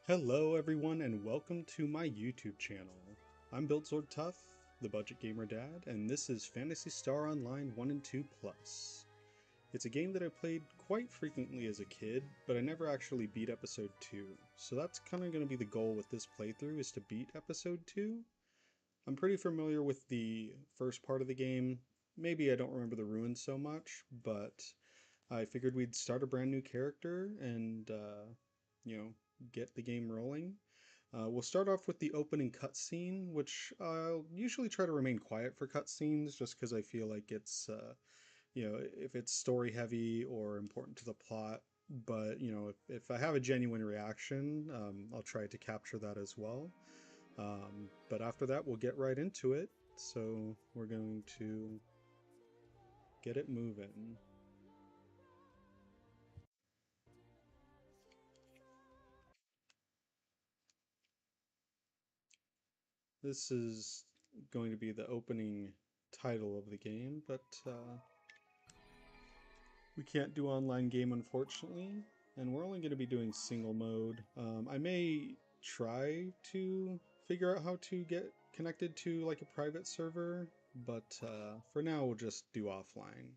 Hello everyone and welcome to my YouTube channel. I'm Built Sword Tough, the Budget Gamer Dad, and this is Phantasy Star Online 1 and 2 Plus. It's a game that I played quite frequently as a kid, but I never actually beat episode 2, so that's kind of going to be the goal with this playthrough, is to beat episode 2. I'm pretty familiar with the first part of the game. Maybe I don't remember the ruins so much, but I figured we'd start a brand new character and, you know, get the game rolling. We'll start off with the opening cutscene, which I'll usually try to remain quiet for cutscenes just because I feel like it's, if it's story heavy or important to the plot. But, if I have a genuine reaction, I'll try to capture that as well. But after that, we'll get right into it. So we're going to get it moving. This is going to be the opening title of the game, but we can't do online game unfortunately, and we're only going to be doing single mode. I may try to figure out how to get connected to like a private server, but for now we'll just do offline.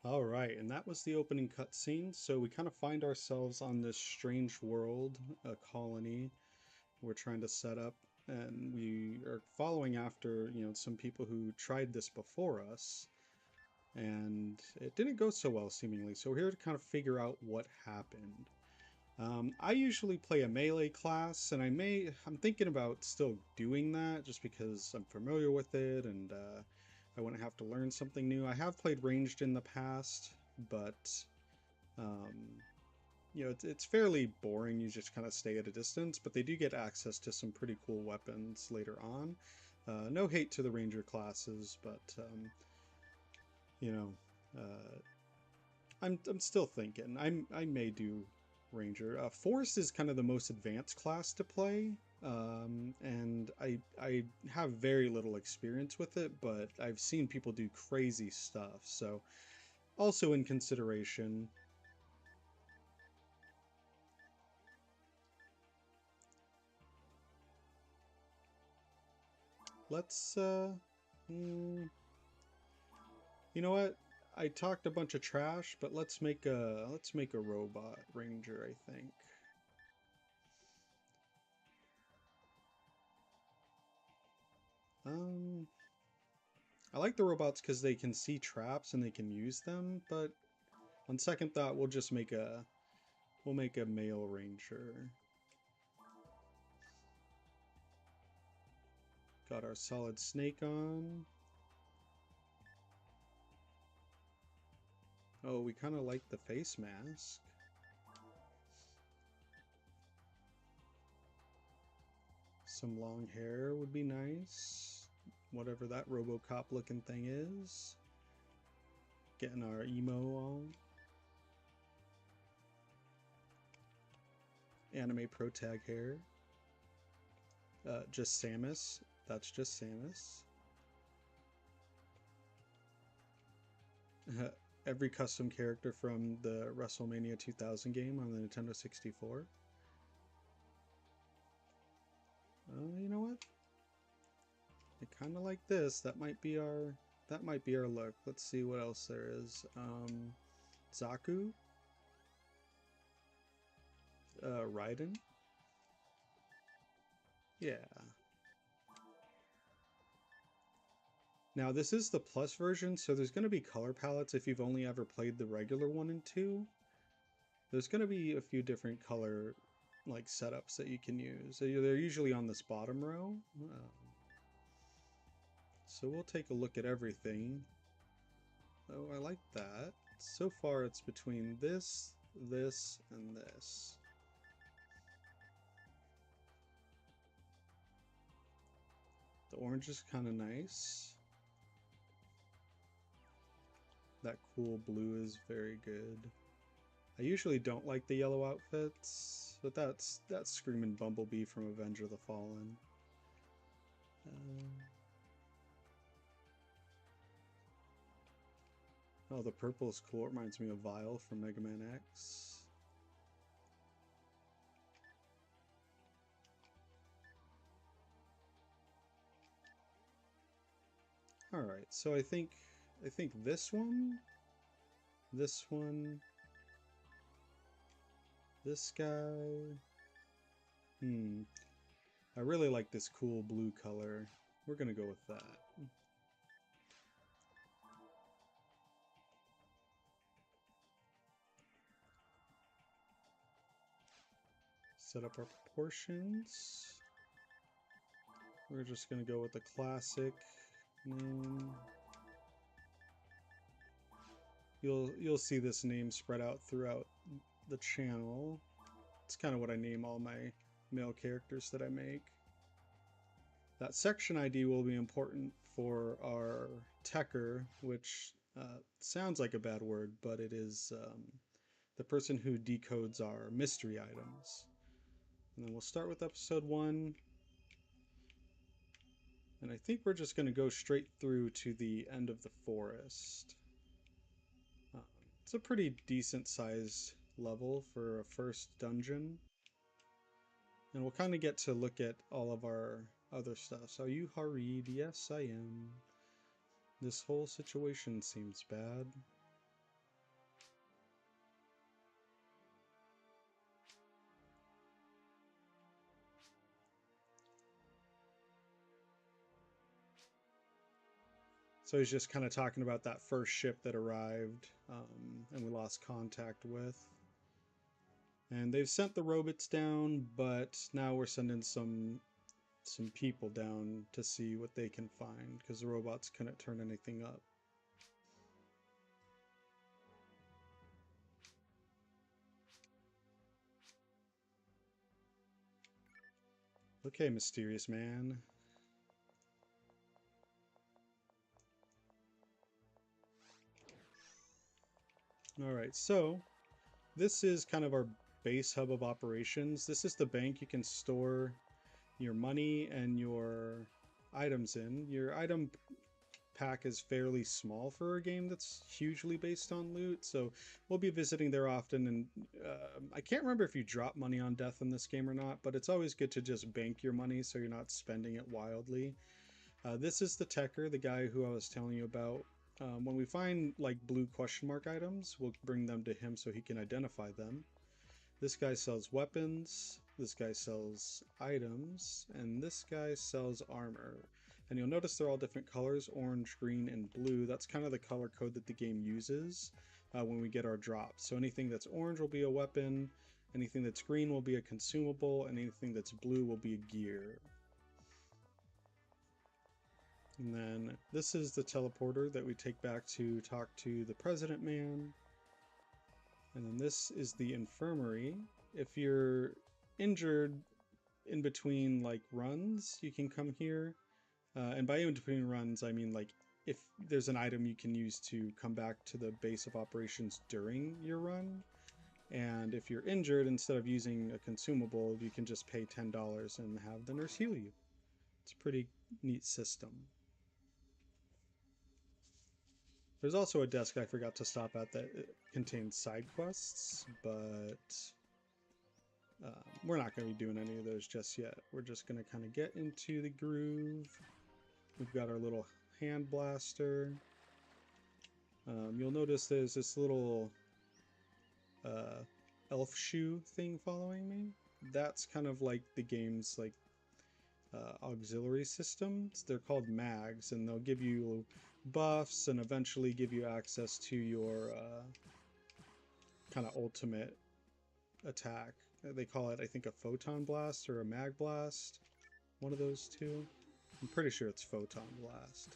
All right, and that was the opening cutscene. So we kind of find ourselves on this strange world, a colony we're trying to set up, and we are following after, some people who tried this before us, and it didn't go so well seemingly. So we're here to kind of figure out what happened. I usually play a melee class, and I'm thinking about still doing that just because I'm familiar with it and I wouldn't have to learn something new. I have played ranged in the past, but um, it's fairly boring. You just kind of stay at a distance, but they do get access to some pretty cool weapons later on. No hate to the ranger classes, but you know, uh, I'm still thinking. I may do Ranger. Force is kind of the most advanced class to play, and I have very little experience with it, but I've seen people do crazy stuff. So also in consideration. let's you know what? I talked a bunch of trash, but let's make a robot ranger, I think. Um I like the robots because they can see traps and they can use them, but on second thought, we'll make a male ranger. Got our solid snake on. Oh, we kind of like the face mask. Some long hair would be nice. Whatever that RoboCop looking thing is. Getting our emo on. Anime pro tag hair. Just Samus. That's just Samus. Every custom character from the WrestleMania 2000 game on the Nintendo 64. You know what? I kind of like this. That might be our look. Let's see what else there is. Zaku, Raiden. Yeah. Now this is the plus version, so there's going to be color palettes if you've only ever played the regular 1 and 2. There's going to be a few different color like setups that you can use. They're usually on this bottom row. So we'll take a look at everything. Oh, I like that. So far it's between this, this, and this. The orange is kind of nice. That cool blue is very good. I usually don't like the yellow outfits, but that's Screaming Bumblebee from Avenger the Fallen. Oh, the purple is cool. It reminds me of Vile from Mega Man X. All right, so I think this one, this one, this guy. I really like this cool blue color. We're gonna go with that. Set up our proportions. We're just gonna go with the classic name. You'll see this name spread out throughout the channel. It's kind of what I name all my male characters that I make. That section ID will be important for our techer, which sounds like a bad word, but it is the person who decodes our mystery items. And then we'll start with episode 1. And I think we're just going to go straight through to the end of the forest. Uh, it's a pretty decent sized level for a first dungeon. And we'll kind of get to look at all of our other stuff. So, are you hurried? Yes, I am. This whole situation seems bad. So he's just kind of talking about that first ship that arrived and we lost contact with. And they've sent the robots down, but now we're sending some people down to see what they can find because the robots couldn't turn anything up. Okay, mysterious man. All right, so this is kind of our base hub of operations. This is the bank you can store your money and your items in. Your item pack is fairly small for a game that's hugely based on loot, so we'll be visiting there often. And I can't remember if you drop money on death in this game or not, but it's always good to just bank your money so you're not spending it wildly. This is the Techer, the guy who I was telling you about. When we find like blue question mark items, we'll bring them to him so he can identify them. This guy sells weapons, this guy sells items, and this guy sells armor. And you'll notice they're all different colors, orange, green, and blue. That's kind of the color code that the game uses when we get our drops. So anything that's orange will be a weapon, anything that's green will be a consumable, and anything that's blue will be a gear. And then this is the teleporter that we take back to talk to the President Man. And then this is the infirmary. If you're injured in between like runs, you can come here. And by in between runs, I mean like if there's an item you can use to come back to the base of operations during your run. And if you're injured, instead of using a consumable, you can just pay $10 and have the nurse heal you. It's a pretty neat system. There's also a desk I forgot to stop at that contains side quests, but we're not going to be doing any of those just yet. We're just going to kind of get into the groove. We've got our little hand blaster. You'll notice there's this little elf shoe thing following me. That's kind of like the game's like auxiliary systems. They're called mags, and they'll give you buffs and eventually give you access to your kind of ultimate attack. They call it, I think, a photon blast or a mag blast. One of those two. I'm pretty sure it's photon blast.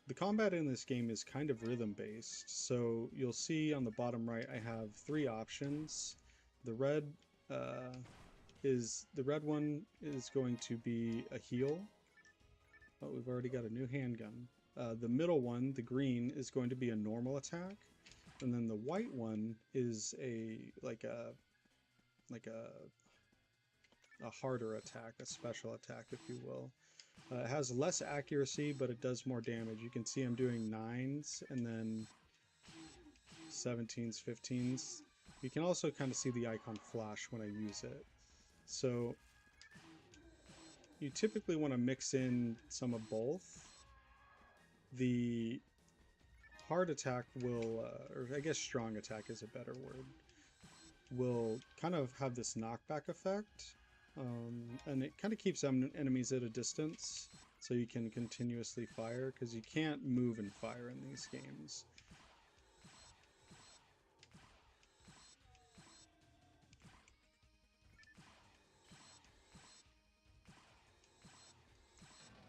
The combat in this game is kind of rhythm based, so you'll see on the bottom right I have 3 options. The red one is going to be a heal. Oh, we've already got a new handgun. The middle one, the green, is going to be a normal attack, and then the white one is a harder attack, a special attack, if you will. It has less accuracy, but it does more damage. You can see I'm doing 9s and then 17s, 15s. You can also kind of see the icon flash when I use it. So you typically want to mix in some of both. The hard attack will, or I guess strong attack is a better word, will kind of have this knockback effect. And it kind of keeps enemies at a distance, so you can continuously fire, because you can't move and fire in these games.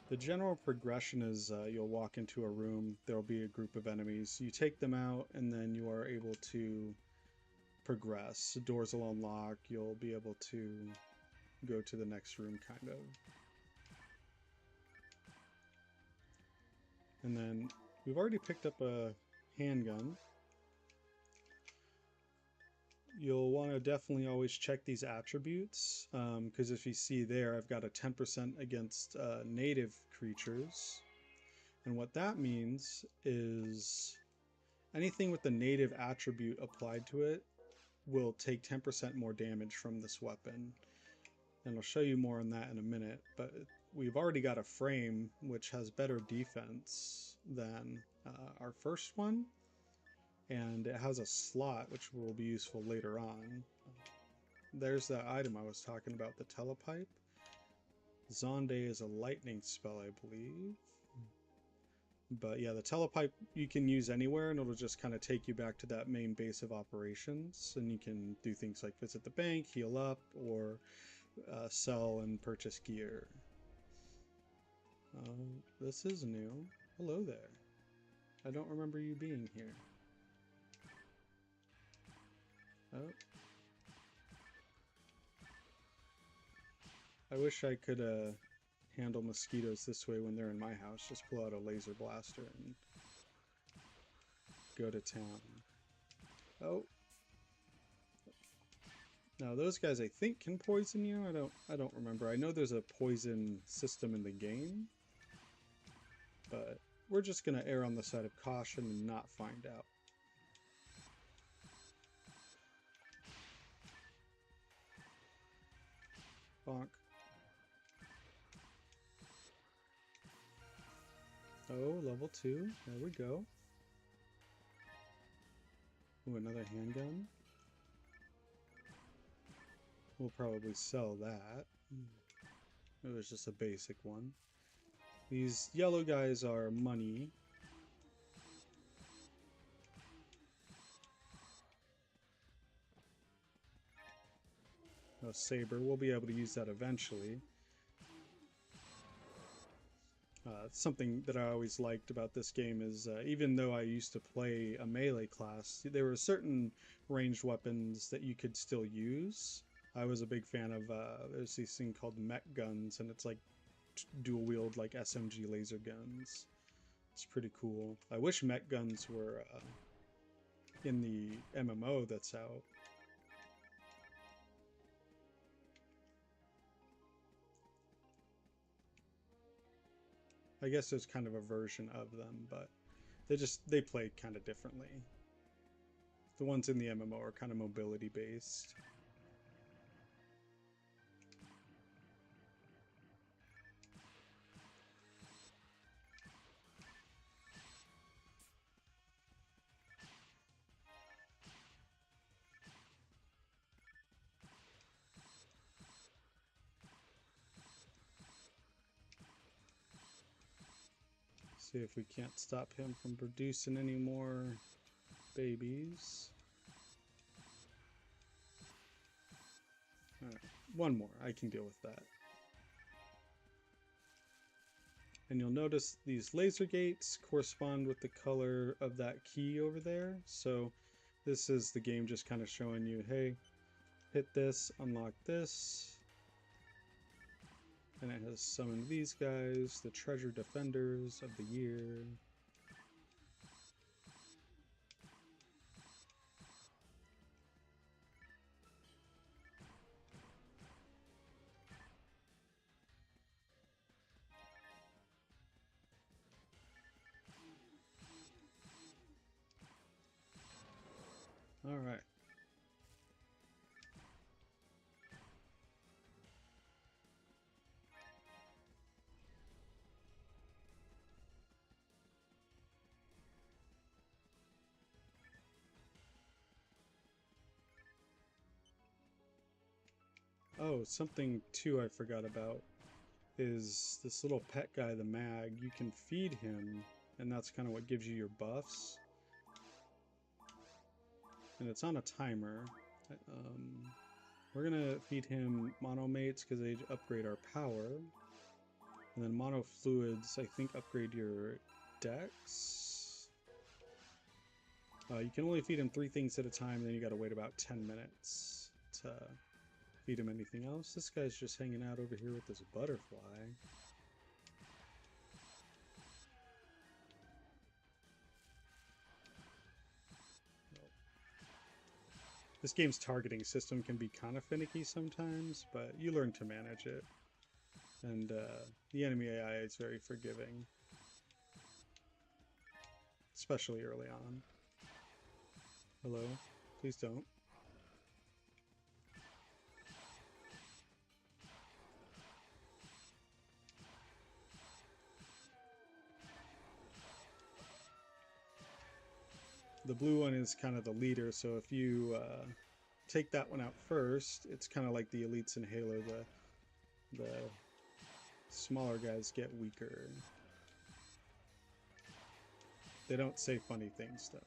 The general progression is you'll walk into a room, there will be a group of enemies, you take them out, and then you are able to progress. The doors will unlock, you'll be able to go to the next room, kind of. And then we've already picked up a handgun. You'll want to definitely always check these attributes, because if you see there, I've got a 10% against native creatures. And what that means is anything with the native attribute applied to it will take 10% more damage from this weapon. And I'll show you more on that in a minute, but we've already got a frame which has better defense than our first one, and it has a slot which will be useful later on. There's that item I was talking about, the telepipe. Zonde is a lightning spell, I believe. But yeah, the telepipe you can use anywhere, and it'll just kind of take you back to that main base of operations, and you can do things like visit the bank, heal up, or sell and purchase gear. This is new. Hello there. I don't remember you being here. Oh. I wish I could handle mosquitoes this way when they're in my house. Just pull out a laser blaster and go to town. Oh. Now those guys I think can poison you. I don't remember. I know there's a poison system in the game, but we're just gonna err on the side of caution and not find out. Bonk. Oh, level 2. There we go. Ooh, another handgun. We'll probably sell that. It was just a basic one. These yellow guys are money. A saber. We'll be able to use that eventually. Something that I always liked about this game is even though I used to play a melee class, there were certain ranged weapons that you could still use. I was a big fan of, there's this thing called mech guns, and it's like dual wield like SMG laser guns. It's pretty cool. I wish mech guns were in the MMO that's out. I guess there's kind of a version of them, but they play kind of differently. The ones in the MMO are kind of mobility based. See if we can't stop him from producing any more babies. Alright, one more. I can deal with that. And you'll notice these laser gates correspond with the color of that key over there. So this is the game just kind of showing you, hey, hit this, unlock this. And it has summoned these guys, the treasure defenders of the year. All right. Oh, something too I forgot about is this little pet guy, the mag. You can feed him, and that's kind of what gives you your buffs. And it's on a timer. We're gonna feed him monomates because they upgrade our power. And then mono fluids, I think, upgrade your dex. You can only feed him 3 things at a time, and then you gotta wait about 10 minutes to feed him anything else. This guy's just hanging out over here with this butterfly. This game's targeting system can be kind of finicky sometimes, but you learn to manage it. And the enemy AI is very forgiving, especially early on. Hello? Please don't. The blue one is kind of the leader, so if you take that one out first, it's kind of like the elites in Halo. The smaller guys get weaker. They don't say funny things, though.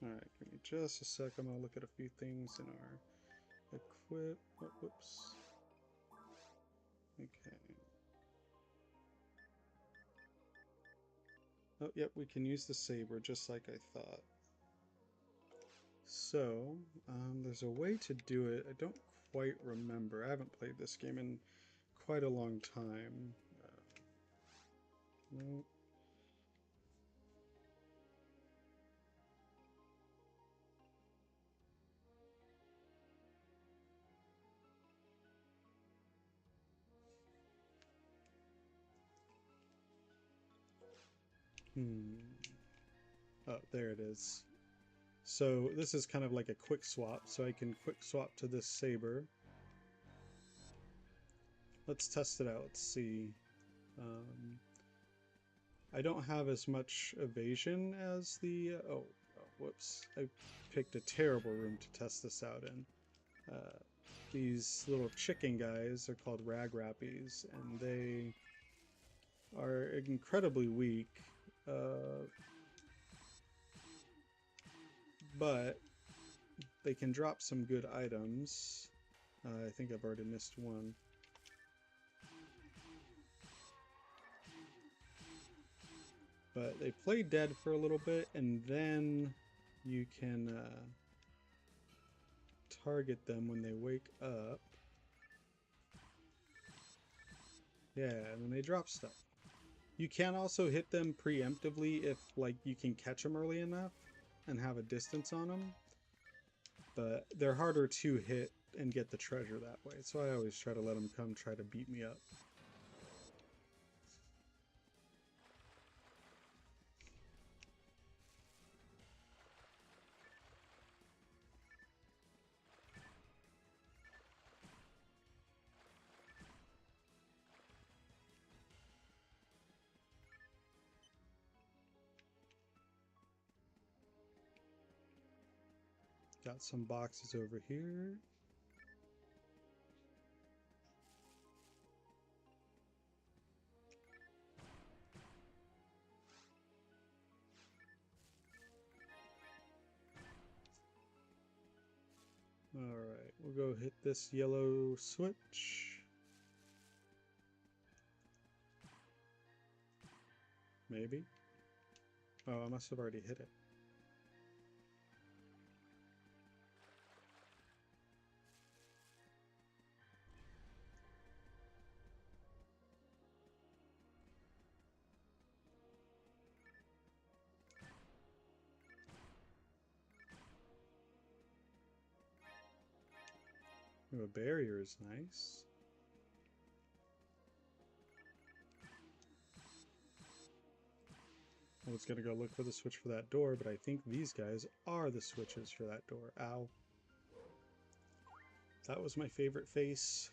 Alright, give me just a sec. I'm going to look at a few things in our equip. Oh, whoops. Okay. Oh, yep, we can use the saber just like I thought. So, there's a way to do it. I don't quite remember. I haven't played this game in quite a long time. No. Oh, there it is. So this is kind of like a quick swap, so I can quick swap to this saber. Let's test it out. Let's see. Um, I don't have as much evasion as the... whoops. I picked a terrible room to test this out in. These little chicken guys are called Ragrappies, and they are incredibly weak. But they can drop some good items. I think I've already missed one. But they play dead for a little bit, and then you can target them when they wake up. Yeah, and then they drop stuff. You can also hit them preemptively if like you can catch them early enough and have a distance on them. But they're harder to hit and get the treasure that way. So I always try to let them come try to beat me up. Got some boxes over here. Alright, we'll go hit this yellow switch. Maybe. Oh, I must have already hit it. Ooh, a barrier is nice. I was gonna go look for the switch for that door, but I think these guys are the switches for that door. Ow. That was my favorite face.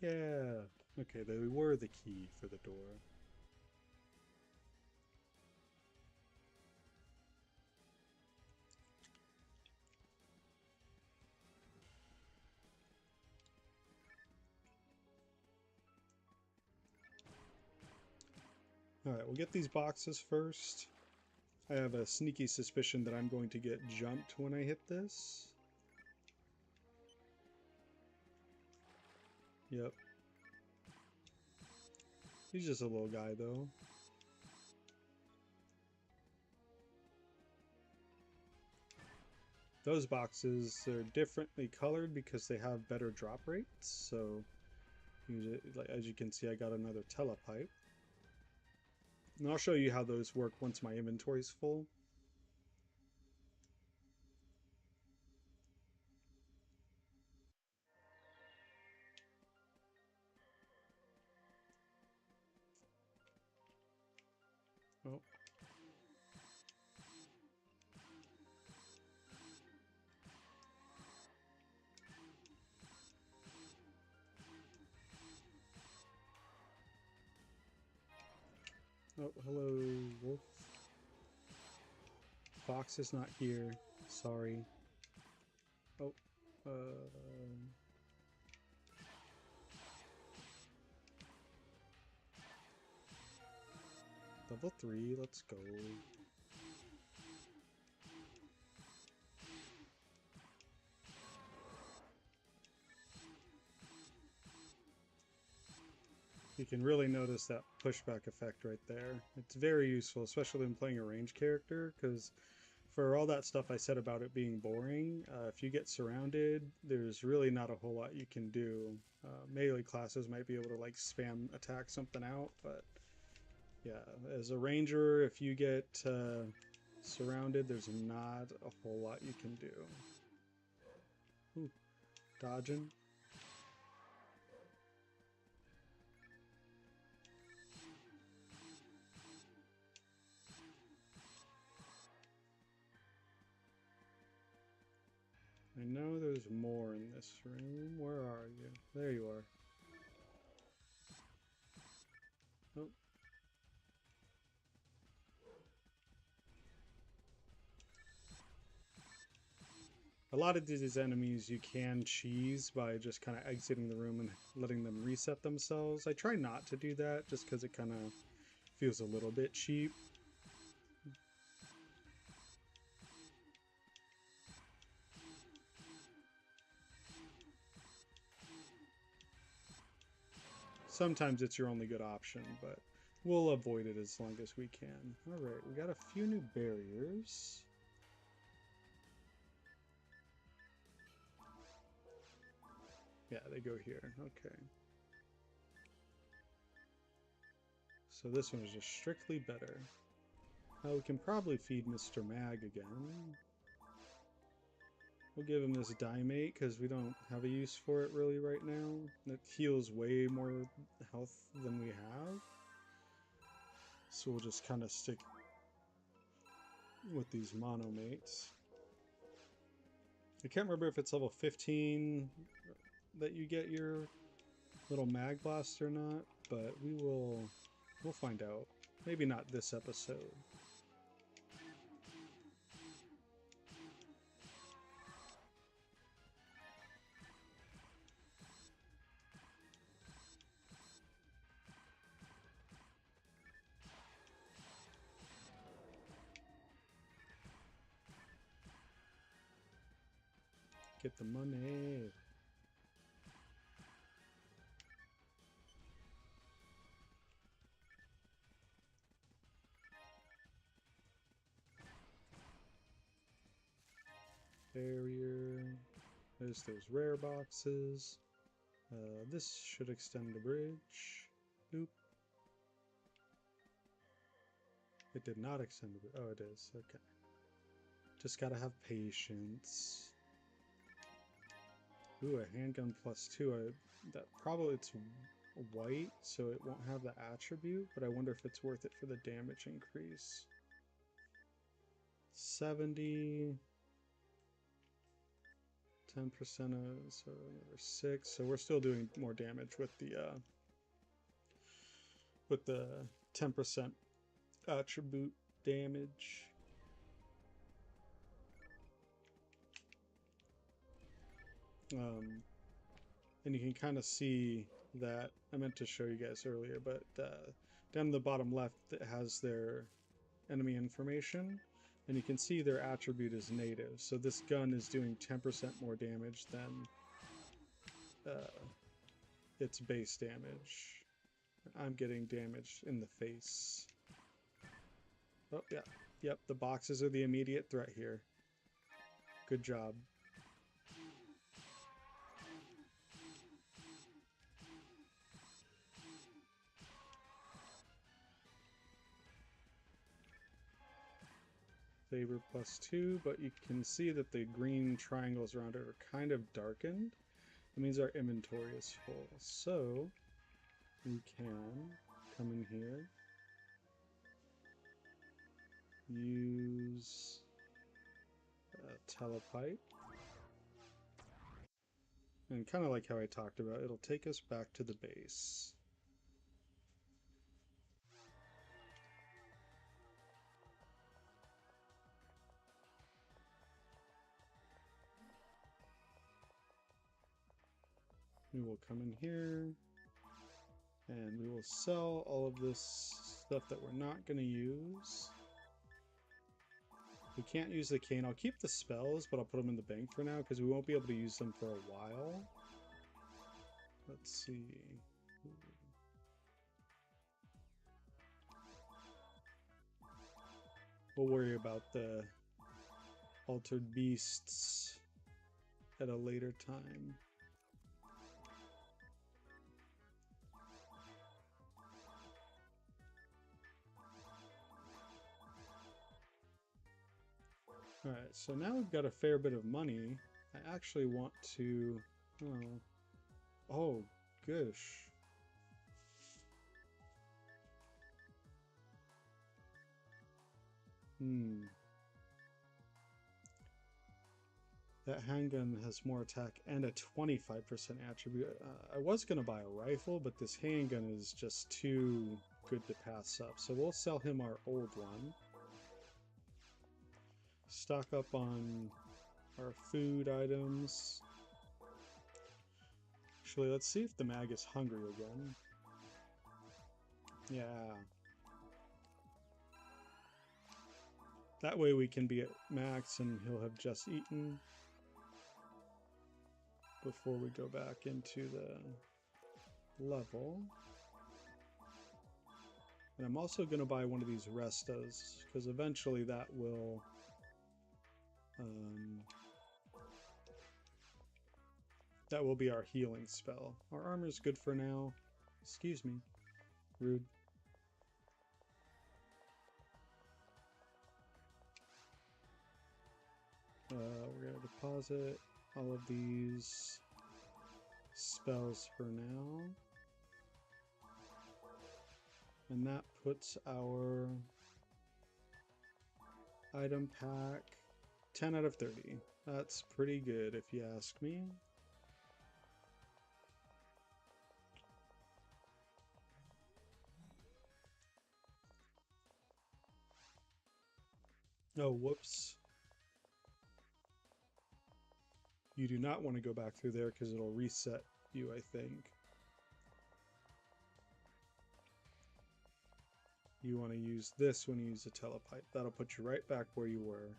Yeah. Okay, they were the key for the door. Alright, we'll get these boxes first. I have a sneaky suspicion that I'm going to get jumped when I hit this. Yep. He's just a little guy, though. Those boxes are differently colored because they have better drop rates. So, as you can see, I got another telepipe. And I'll show you how those work once my inventory's full. Oh. Oh, hello, wolf. Fox is not here. Sorry. Oh, level 3, let's go. You can really notice that pushback effect right there. It's very useful, especially when playing a range character, because for all that stuff I said about it being boring, if you get surrounded, there's really not a whole lot you can do. Melee classes might be able to like spam attack something out, but yeah, as a ranger, if you get surrounded, there's not a whole lot you can do. Ooh, dodging. I know there's more in this room. Where are you? There you are. Oh. A lot of these enemies you can cheese by just kind of exiting the room and letting them reset themselves. I try not to do that just because it kind of feels a little bit cheap. Sometimes it's your only good option, but we'll avoid it as long as we can. Alright, we got a few new barriers. Yeah, they go here. Okay. So this one is just strictly better. We can probably feed Mr. Mag again. We'll give him this Dimate because we don't have a use for it really right now. It heals way more health than we have. So we'll just kind of stick with these monomates. I can't remember if it's level 15 that you get your little mag blast or not, but we'll find out. Maybe not this episode. Get the money. Barrier. There's those rare boxes. This should extend the bridge. Nope. It did not extend the bridge. Oh, it is. Okay. Just gotta have patience. Ooh, a handgun +2. That probably it's white, so it won't have the attribute, but I wonder if it's worth it for the damage increase. 70. 10% of, so another 6. So we're still doing more damage with the 10% attribute damage. And you can kind of see that, I meant to show you guys earlier, but down in the bottom left it has their enemy information, and you can see their attribute is native. So this gun is doing 10% more damage than its base damage. I'm getting damaged in the face. Oh, yeah. Yep, the boxes are the immediate threat here. Good job. Saber +2, but you can see that the green triangles around it are kind of darkened. That means our inventory is full. So we can come in here, use telepipe, and kind of like how I talked about, it'll take us back to the base. We will come in here and we will sell all of this stuff that we're not going to use. We can't use the cane. I'll keep the spells, but I'll put them in the bank for now because we won't be able to use them for a while. Let's see. We'll worry about the altered beasts at a later time. Alright, so now we've got a fair bit of money. I actually want to... Oh, gosh. That handgun has more attack and a 25% attribute. I was going to buy a rifle, but this handgun is just too good to pass up. So we'll sell him our old one. Stock up on our food items. Actually, let's see if the mag is hungry again. Yeah. That way we can be at max and he'll have just eaten before we go back into the level. And I'm also going to buy one of these restas because eventually that will be our healing spell. Our armor's good for now. Excuse me. Rude. We're going to deposit all of these spells for now. And that puts our item pack 10 out of 30. That's pretty good if you ask me. Oh, whoops. You do not want to go back through there because it'll reset you, I think. You want to use this when you use a telepipe. That'll put you right back where you were.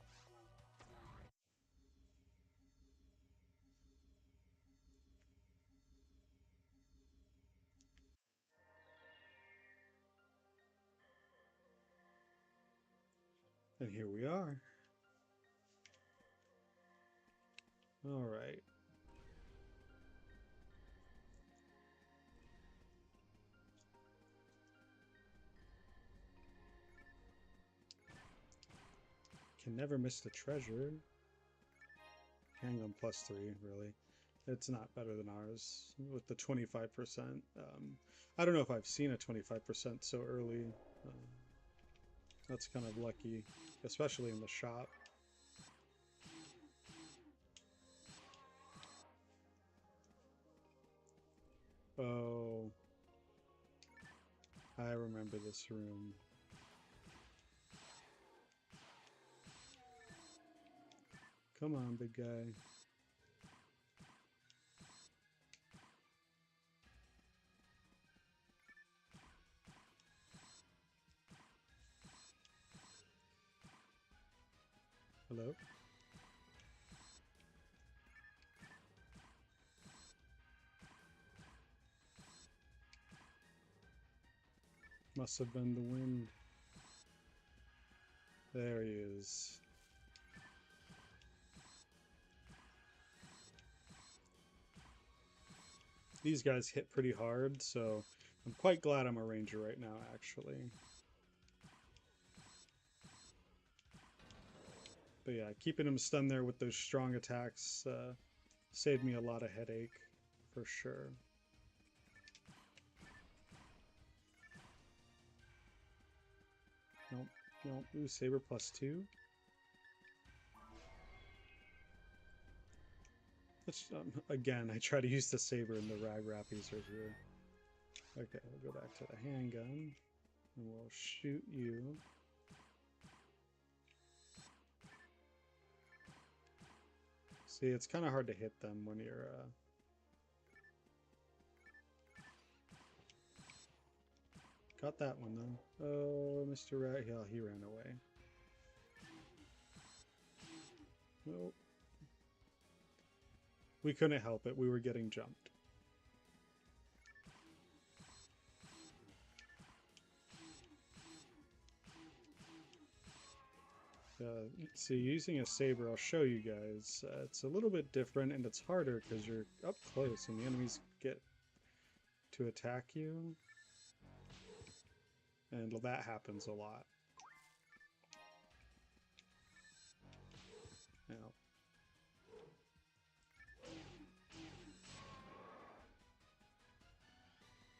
And here we are. All right. Can never miss the treasure. Handgun +3, really. It's not better than ours with the 25%. I don't know if I've seen a 25% so early. That's kind of lucky, especially in the shop. Oh, I remember this room. Come on, big guy. Hello? Must have been the wind. There he is. These guys hit pretty hard, so I'm quite glad I'm a ranger right now, actually. But yeah, keeping him stunned there with those strong attacks saved me a lot of headache, for sure. Nope, nope. Ooh, saber +2. Let's, again, I try to use the saber and the rag rappies right here. Okay, we'll go back to the handgun, and we'll shoot you. See, it's kind of hard to hit them when you're... Got that one, though. Oh, Mr. Rat, yeah, he ran away. Nope. We couldn't help it. We were getting jumped. See, using a saber, I'll show you guys. It's a little bit different and it's harder because you're up close and the enemies get to attack you. And that happens a lot. Now,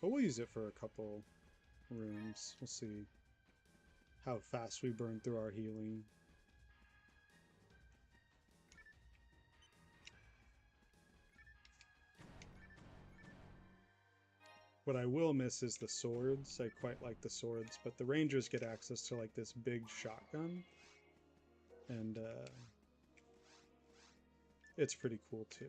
but we'll use it for a couple rooms. We'll see how fast we burn through our healing. What I will miss is the swords. I quite like the swords, but the rangers get access to like this big shotgun. And it's pretty cool too.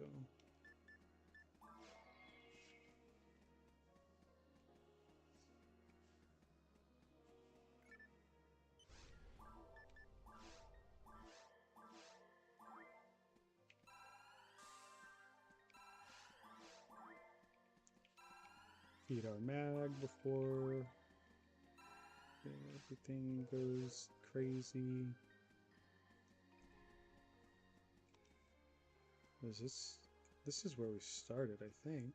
Feed our mag before everything goes crazy. This is where we started, I think.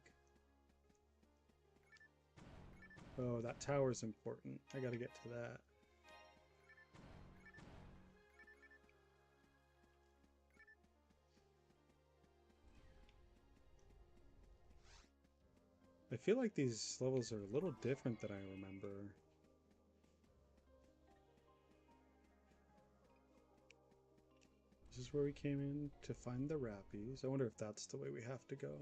Oh, that tower's important. I gotta get to that. I feel like these levels are a little different than I remember. This is where we came in to find the Rappies. I wonder if that's the way we have to go.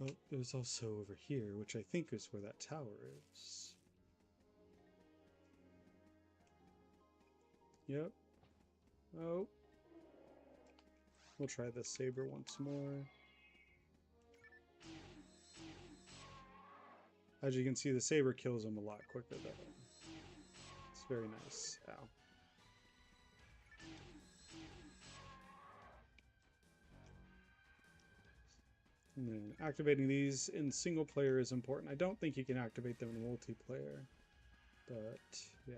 Oh, there's also over here, which I think is where that tower is. Yep. Oh. We'll try the saber once more. As you can see, the saber kills him a lot quicker though. It's very nice. Ow. And then activating these in single player is important. I don't think you can activate them in multiplayer, but yeah,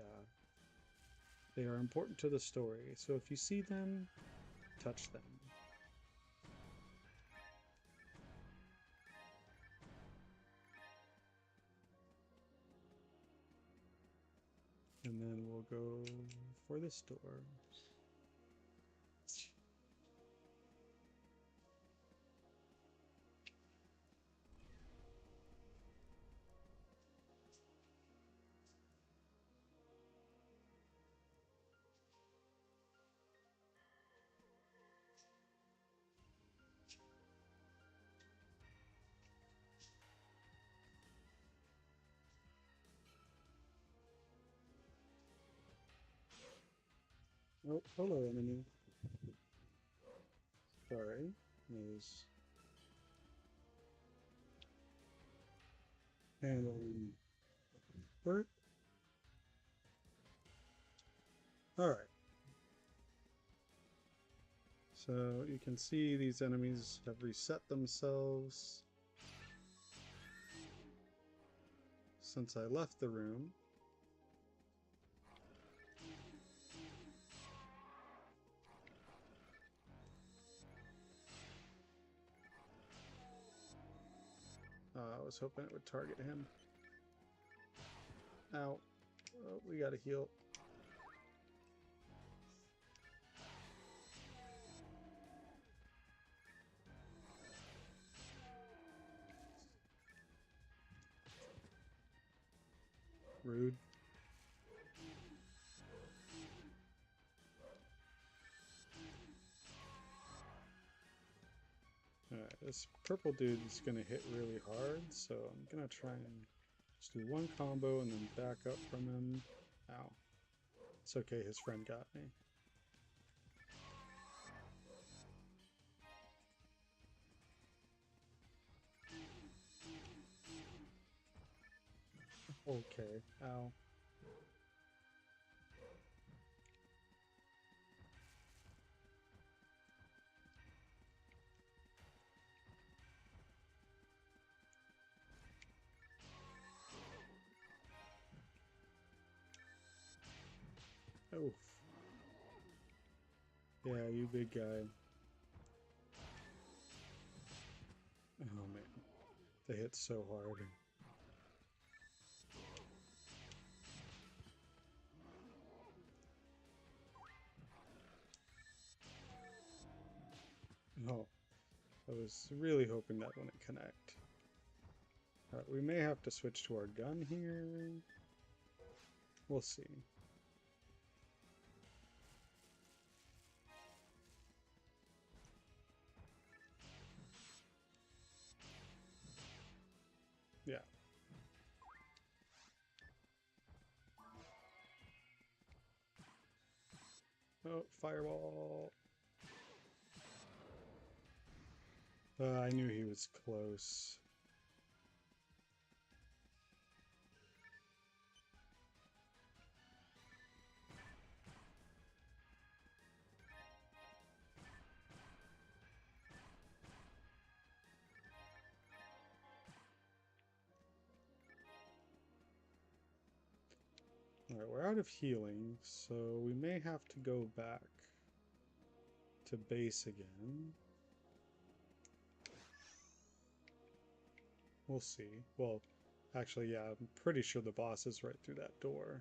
they are important to the story. So if you see them, touch them. And then we'll go for this door. Oh, hello, enemy. Sorry. There's handling Bert. Alright. So you can see these enemies have reset themselves since I left the room. I was hoping it would target him. Ow. Oh, we gotta heal. Rude. Alright, this purple dude is gonna hit really hard, so I'm gonna try and just do one combo and then back up from him. Ow. It's okay, his friend got me. Okay, ow. Oof. Yeah, you big guy. Oh man, they hit so hard. Oh, I was really hoping that wouldn't connect. Alright, we may have to switch to our gun here. We'll see. Yeah. Oh, fireball. I knew he was close. Alright, we're out of healing, so we may have to go back to base again. We'll see. Well, actually, yeah, I'm pretty sure the boss is right through that door.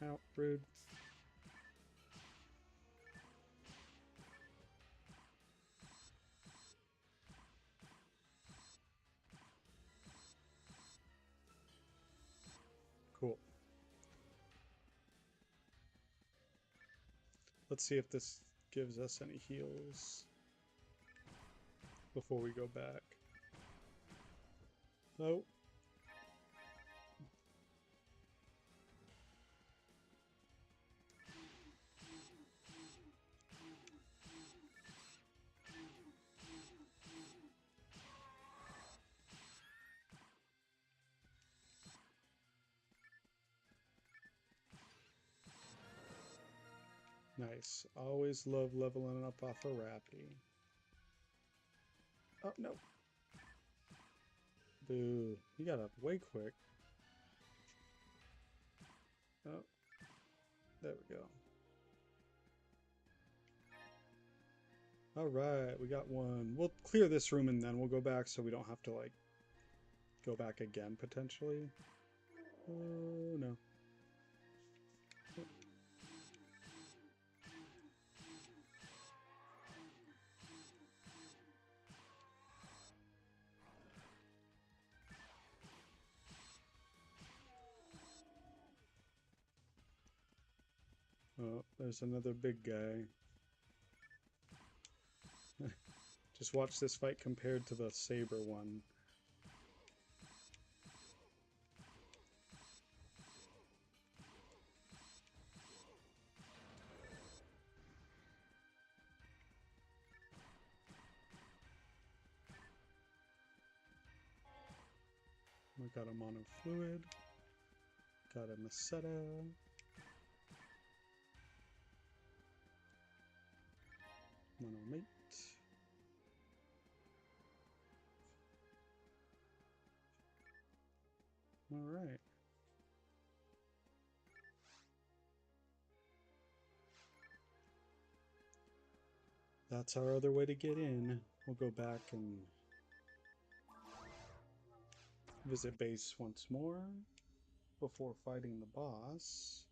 Out, rude. Cool. Let's see if this gives us any heals before we go back. Oh. Nice. Always love leveling up off a Rappy. Oh, no. Boo. He got up way quick. Oh. There we go. Alright, we got one. We'll clear this room and then we'll go back so we don't have to, like, go back again, potentially. Oh, no. Oh, there's another big guy. Just watch this fight compared to the saber one. We got a mono fluid. Got a Meseta. Mono mate. Alright. That's our other way to get in. We'll go back and visit base once more before fighting the boss.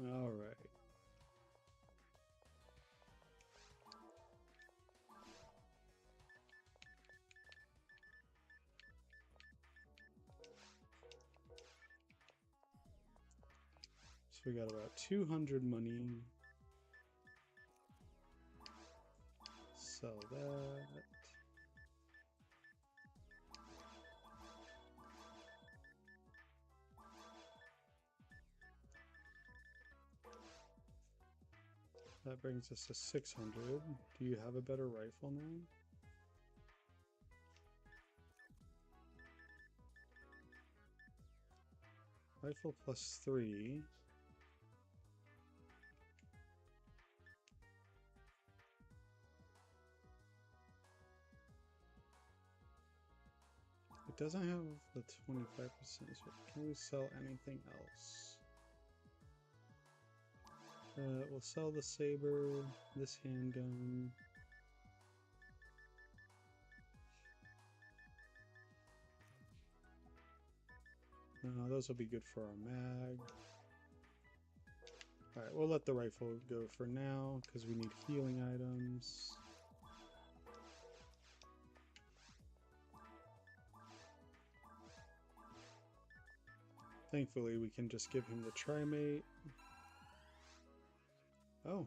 Alright. So we got about 200 money. Sell that. That brings us to 600. Do you have a better rifle now? Rifle +3. It doesn't have the 25%, so can we sell anything else? We'll sell the saber, this handgun. Those will be good for our mag. Alright, we'll let the rifle go for now, because we need healing items. Thankfully, we can just give him the trimate. Oh.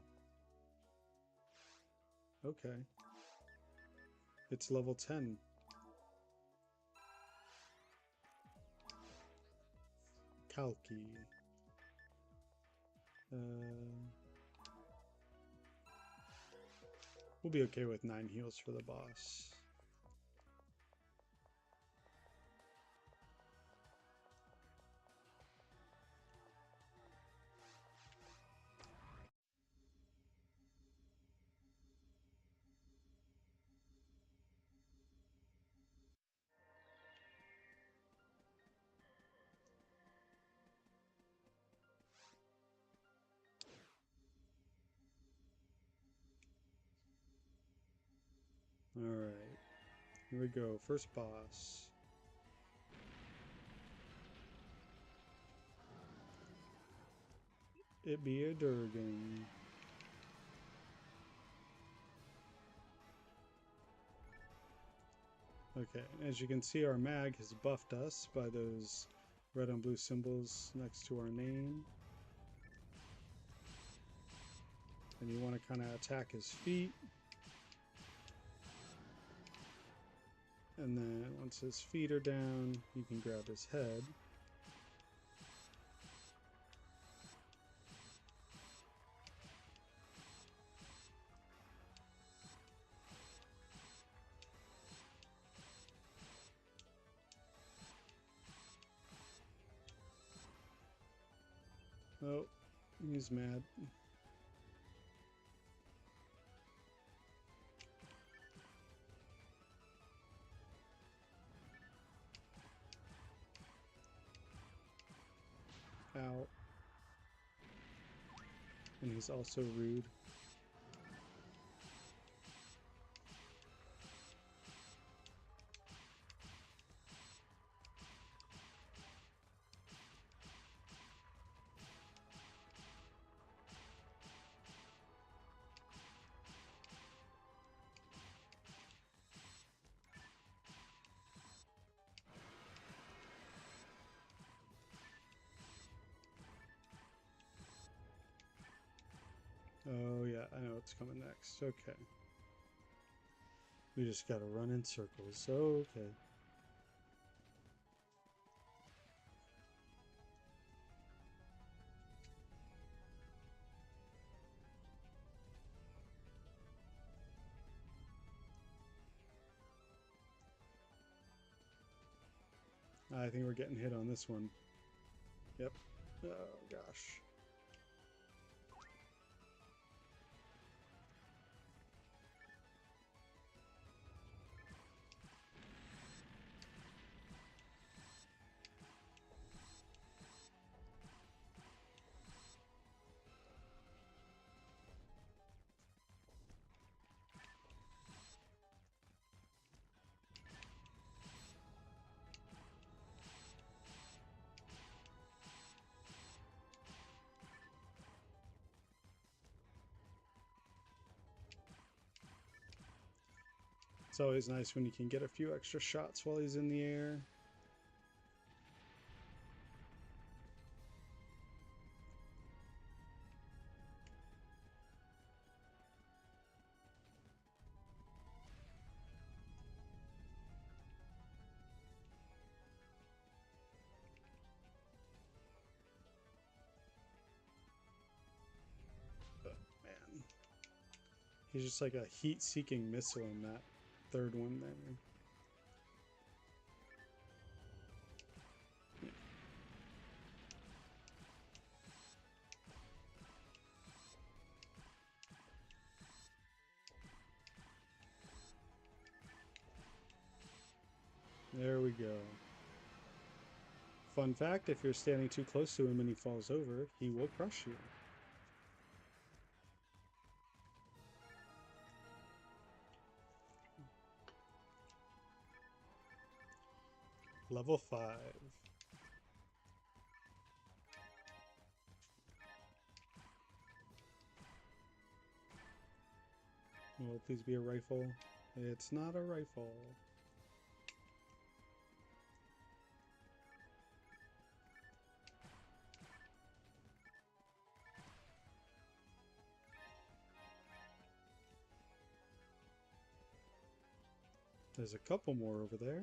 Okay. It's level 10. Kalki. We'll be okay with 9 heals for the boss. Alright, here we go. First boss. It be a Durgan. Okay, as you can see, our mag has buffed us by those red and blue symbols next to our name. And you want to kind of attack his feet. And then once his feet are down, you can grab his head. Oh, he's mad. Ow. And he's also rude. Oh yeah, I know what's coming next. Okay. We just gotta run in circles. Okay. I think we're getting hit on this one. Yep. Oh gosh. It's always nice when you can get a few extra shots while he's in the air. But man, he's just like a heat-seeking missile in that third one there. There we go. Fun fact, if you're standing too close to him and he falls over, he will crush you. Level 5. Will it please be a rifle? It's not a rifle. There's a couple more over there.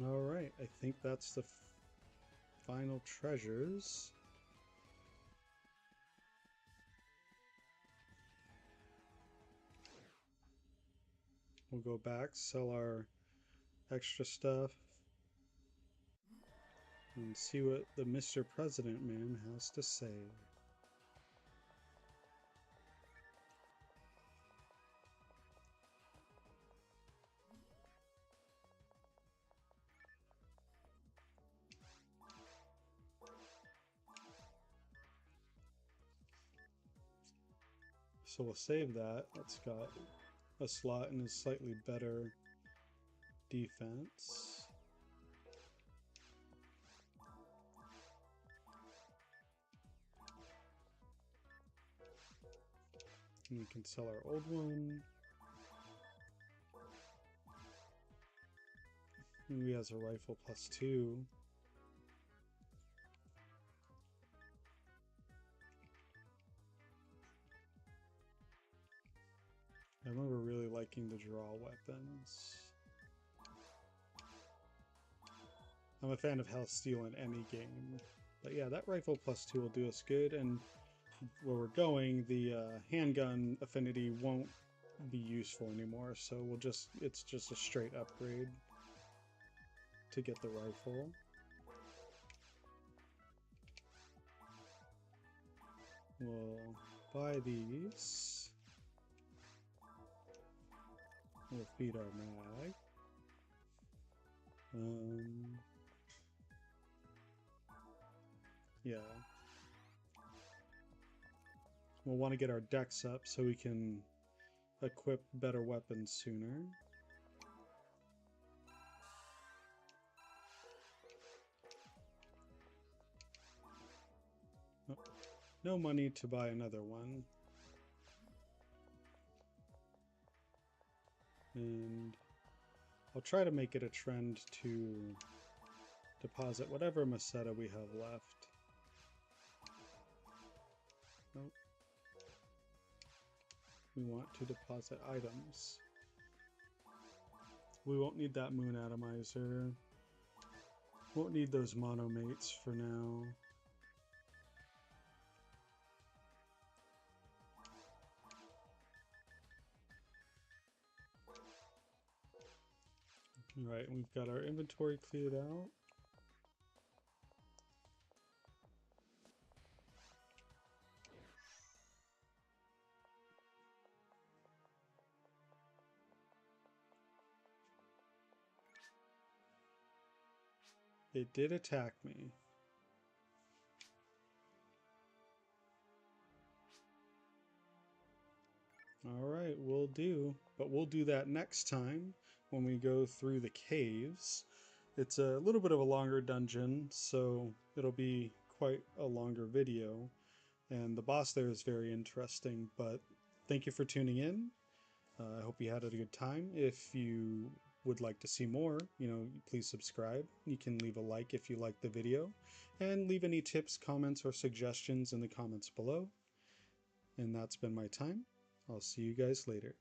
Alright, I think that's the final treasures. We'll go back, sell our extra stuff, and see what the Mr. President man has to say. So we'll save that. That's got a slot and a slightly better defense. And we can sell our old one. And he has a rifle +2. I remember really liking the draw weapons. I'm a fan of health steal in any game. But yeah, that rifle +2 will do us good, and where we're going, the handgun affinity won't be useful anymore, so it's just a straight upgrade to get the rifle. We'll buy these. We'll feed our mag. Yeah. We'll want to get our decks up so we can equip better weapons sooner. Oh, no money to buy another one. And I'll try to make it a trend to deposit whatever Meseta we have left. Nope. We want to deposit items. We won't need that moon atomizer. Won't need those monomates for now. Alright, we've got our inventory cleared out. It did attack me. Alright, we'll do. But we'll do that next time when we go through the caves. It's a little bit of a longer dungeon, so it'll be quite a longer video. And the boss there is very interesting, but thank you for tuning in. I hope you had a good time. If you would like to see more, please subscribe. You can leave a like if you like the video, and leave any tips, comments, or suggestions in the comments below. And that's been my time. I'll see you guys later.